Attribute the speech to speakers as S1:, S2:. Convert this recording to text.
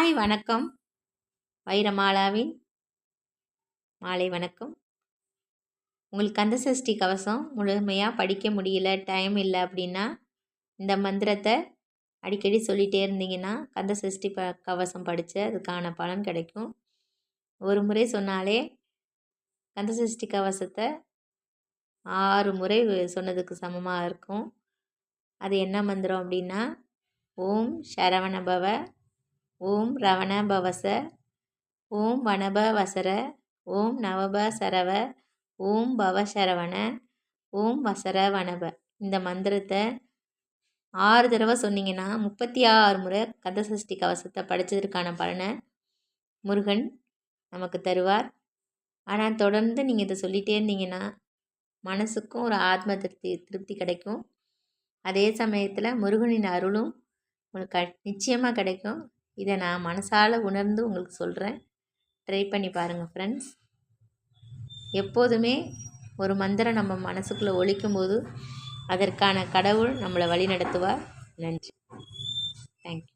S1: Hi வணக்கம். வைரமாலாவின் மாலை வணக்கம். உங்களுக்கு கந்தசஷ்டி கவசம் முழுமையாக படிக்க முடியல, டைம் இல்லை அப்படின்னா இந்த மந்திரத்தை அடிக்கடி சொல்லிகிட்டே இருந்தீங்கன்னா கந்தசஷ்டி கவசம் படித்து அதுக்கான பலன் கிடைக்கும். ஒரு முறை சொன்னாலே கந்தசஷ்டி கவசத்தை 6 முறை சொன்னதுக்கு சமமாக இருக்கும். அது என்ன மந்திரம் அப்படின்னா, ஓம் சரவணபவ, ஓம் ரவண பவச, ஓம் வனப வசர, ஓம் நவப சரவ, ஓம் பவ சரவண, ஓம் வசர வனப. இந்த மந்திரத்தை 6 தடவை சொன்னீங்கன்னா 36 முறை கந்தசஷ்டி கவசத்தை படித்ததற்கான பலனை முருகன் நமக்கு தருவார். ஆனால் தொடர்ந்து நீங்கள் இதை சொல்லிகிட்டே இருந்தீங்கன்னா மனசுக்கும் ஒரு ஆத்ம திருப்தி கிடைக்கும். அதே சமயத்தில் முருகனின் அருளும் உங்களுக்கு நிச்சயமாக கிடைக்கும். இதை நான் மனசால் உணர்ந்து உங்களுக்கு சொல்கிறேன். ட்ரை பண்ணி பாருங்கள் ஃப்ரெண்ட்ஸ். எப்போதுமே ஒரு மந்திரம் நம்ம மனசுக்குள்ளே ஒலிக்கும்போது அதற்கான கடவுள் நம்மளை வழி நடத்துவார். நன்றி. தேங்க்யூ.